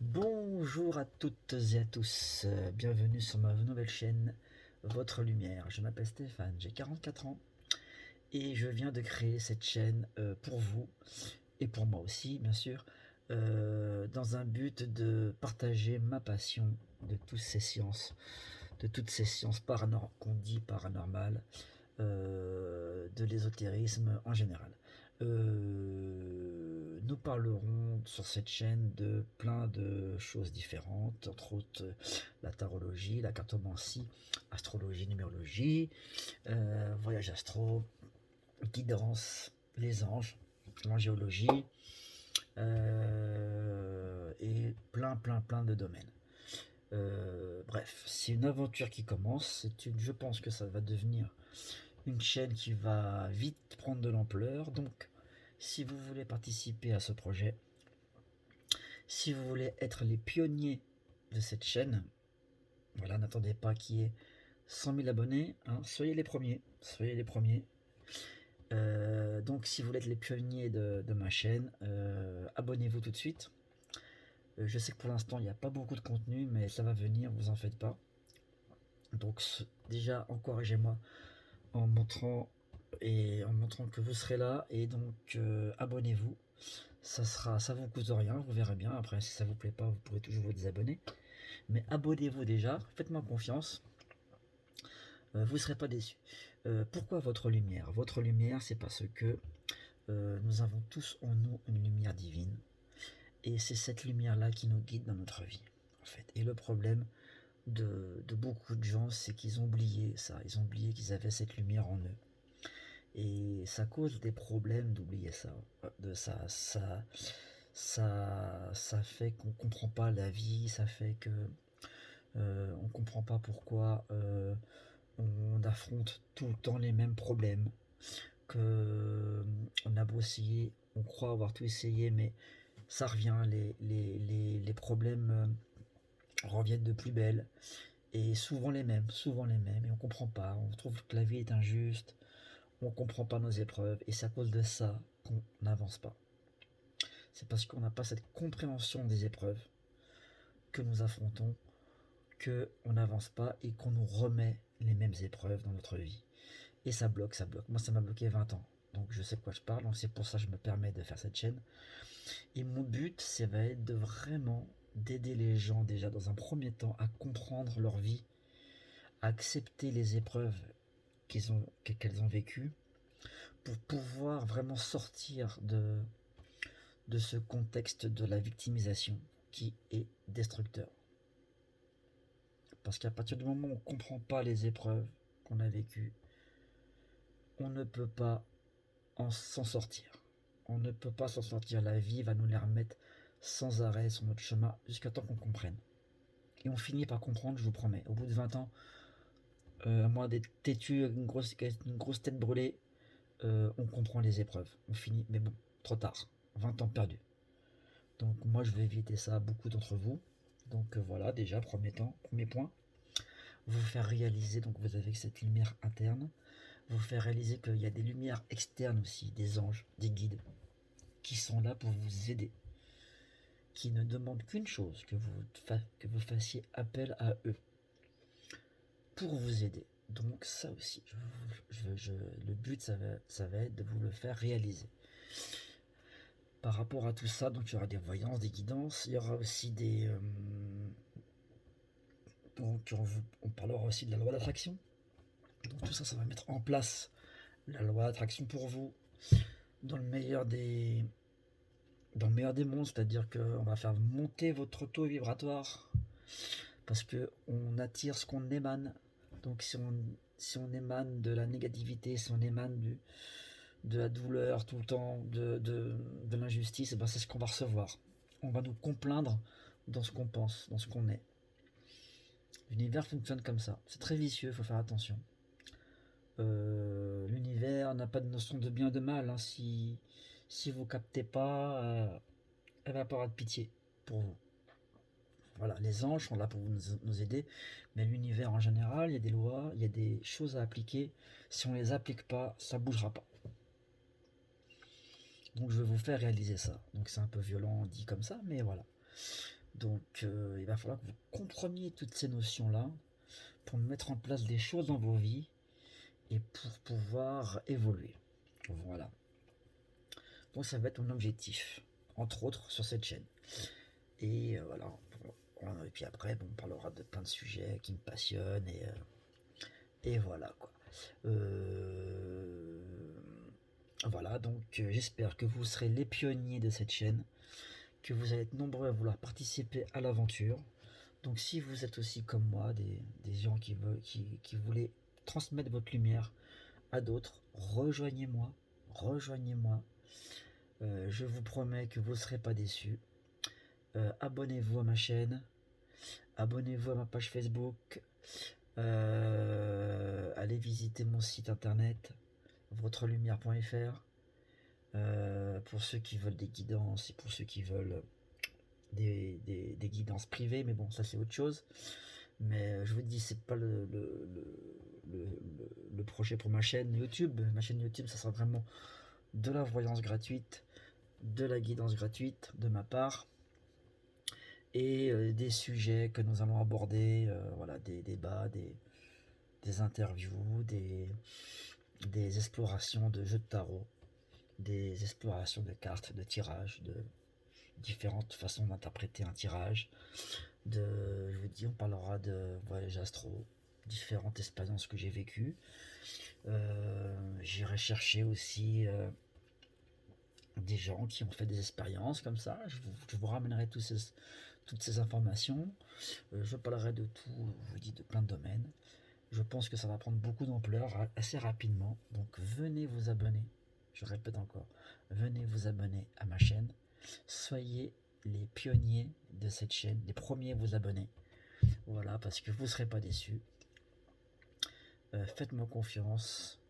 Bonjour à toutes et à tous, bienvenue sur ma nouvelle chaîne Votre Lumière. Je m'appelle Stéphane, j'ai 44 ans et je viens de créer cette chaîne pour vous et pour moi aussi bien sûr, dans un but de partager ma passion de toutes ces sciences qu'on dit paranormales, de l'ésotérisme en général. Nous parlerons sur cette chaîne de plein de choses différentes, entre autres la tarologie, la cartomancie, astrologie, numérologie, voyage astro, guidance, les anges, l'angéologie, et plein de domaines. Bref, c'est une aventure qui commence. Je pense que ça va devenir une chaîne qui va vite prendre de l'ampleur. Donc, si vous voulez participer à ce projet, si vous voulez être les pionniers de cette chaîne, voilà, n'attendez pas qu'il y ait 100 000 abonnés, hein, soyez les premiers, soyez les premiers. Donc, si vous voulez être les pionniers de ma chaîne, abonnez-vous tout de suite. Je sais que pour l'instant, il n'y a pas beaucoup de contenu, mais ça va venir, vous en faites pas. Donc, déjà, encouragez-moi en montrant que vous serez là, et donc abonnez-vous. Ça vous coûte rien, vous verrez bien. Après, si ça vous plaît pas, vous pourrez toujours vous désabonner. Mais abonnez-vous déjà, faites-moi confiance, vous serez pas déçus. Pourquoi votre lumière? Votre lumière, c'est parce que nous avons tous en nous une lumière divine, et c'est cette lumière-là qui nous guide dans notre vie, en fait. Et le problème de beaucoup de gens, c'est qu'ils ont oublié ça, ils ont oublié qu'ils avaient cette lumière en eux. Et ça cause des problèmes d'oublier ça. Ça fait qu'on comprend pas la vie, ça fait que on comprend pas pourquoi on affronte tout le temps les mêmes problèmes. Que on a beau essayer, on croit avoir tout essayé, mais ça revient, les problèmes reviennent de plus belle. Et souvent les mêmes, et on comprend pas, on trouve que la vie est injuste, on comprend pas nos épreuves, et c'est à cause de ça qu'on n'avance pas. C'est parce qu'on n'a pas cette compréhension des épreuves que nous affrontons, qu'on n'avance pas et qu'on nous remet les mêmes épreuves dans notre vie. Et ça bloque, ça bloque. Moi, ça m'a bloqué 20 ans. Donc, je sais de quoi je parle. Donc, c'est pour ça que je me permets de faire cette chaîne. Et mon but, ça va être de vraiment d'aider les gens, déjà, dans un premier temps, à comprendre leur vie, à accepter les épreuves qu'elles ont vécues, pour pouvoir vraiment sortir de ce contexte de la victimisation qui est destructeur. Parce qu'à partir du moment où on ne comprend pas les épreuves qu'on a vécues, on ne peut pas s'en sortir. On ne peut pas s'en sortir. La vie va nous les remettre sans arrêt sur notre chemin jusqu'à temps qu'on comprenne. Et on finit par comprendre, je vous promets. Au bout de 20 ans, à moins d'être têtu, une grosse tête brûlée, on comprend les épreuves. On finit, mais bon, trop tard. 20 ans perdus. Donc moi, je vais éviter ça à beaucoup d'entre vous. Donc voilà, déjà, premier point. Vous faire réaliser, donc vous avez cette lumière interne, vous faire réaliser qu'il y a des lumières externes aussi, des anges, des guides, qui sont là pour vous aider, qui ne demandent qu'une chose, que vous fassiez appel à eux, pour vous aider. Donc ça aussi, le but, ça va être de vous le faire réaliser. Par rapport à tout ça, donc il y aura des voyances, des guidances, il y aura aussi donc on parlera aussi de la loi d'attraction. Donc tout ça, ça va mettre en place la loi d'attraction pour vous, dans le meilleur des, dans le meilleur des mondes, c'est-à-dire qu'on va faire monter votre taux vibratoire, parce que on attire ce qu'on émane. Donc si on émane de la négativité, si on émane de la douleur tout le temps, de l'injustice, et ben c'est ce qu'on va recevoir. On va nous complaindre dans ce qu'on pense, dans ce qu'on est. L'univers fonctionne comme ça. C'est très vicieux, il faut faire attention. L'univers n'a pas de notion de bien et de mal, hein. Si vous captez pas, elle va pas avoir de pitié pour vous. Voilà, les anges sont là pour nous aider, mais l'univers en général, il y a des lois, il y a des choses à appliquer. Si on les applique pas, ça bougera pas. Donc je vais vous faire réaliser ça. Donc c'est un peu violent dit comme ça, mais voilà. Donc il va falloir que vous compreniez toutes ces notions-là pour mettre en place des choses dans vos vies et pour pouvoir évoluer. Voilà. Donc ça va être mon objectif, entre autres sur cette chaîne. Et voilà. Et puis après, bon, on parlera de plein de sujets qui me passionnent et voilà quoi. Euh, voilà, donc j'espère que vous serez les pionniers de cette chaîne, que vous allez être nombreux à vouloir participer à l'aventure. Donc si vous êtes aussi comme moi, des gens qui voulaient transmettre votre lumière à d'autres, rejoignez-moi, rejoignez-moi. Je vous promets que vous ne serez pas déçus. Abonnez-vous à ma chaîne, abonnez-vous à ma page Facebook, allez visiter mon site internet votrelumière.fr pour ceux qui veulent des guidances et pour ceux qui veulent des guidances privées, mais bon, ça c'est autre chose. Mais je vous dis, c'est pas le projet pour ma chaîne YouTube. Ma chaîne YouTube, ça sera vraiment de la voyance gratuite, de la guidance gratuite de ma part et des sujets que nous allons aborder, voilà, des débats, des interviews, des explorations de jeux de tarot, des explorations de cartes, de tirages, de différentes façons d'interpréter un tirage. Je vous dis, on parlera de voyage astro, différentes expériences que j'ai vécues. J'irai chercher aussi des gens qui ont fait des expériences comme ça. Je vous ramènerai toutes ces informations. Je parlerai de tout, je vous dis, de plein de domaines. Je pense que ça va prendre beaucoup d'ampleur assez rapidement. Donc venez vous abonner. Je répète encore, venez vous abonner à ma chaîne. Soyez les pionniers de cette chaîne, les premiers à vous abonner. Voilà, parce que vous ne serez pas déçus. Faites-moi confiance.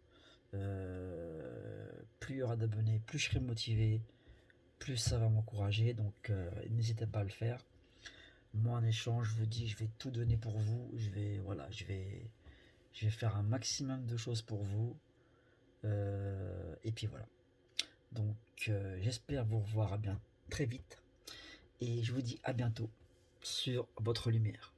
Plus il y aura d'abonnés, plus je serai motivé, plus ça va m'encourager. Donc n'hésitez pas à le faire. Moi en échange, je vous dis, je vais tout donner pour vous. Je vais faire un maximum de choses pour vous. Et puis voilà. Donc j'espère vous revoir très vite. Et je vous dis à bientôt sur votre lumière.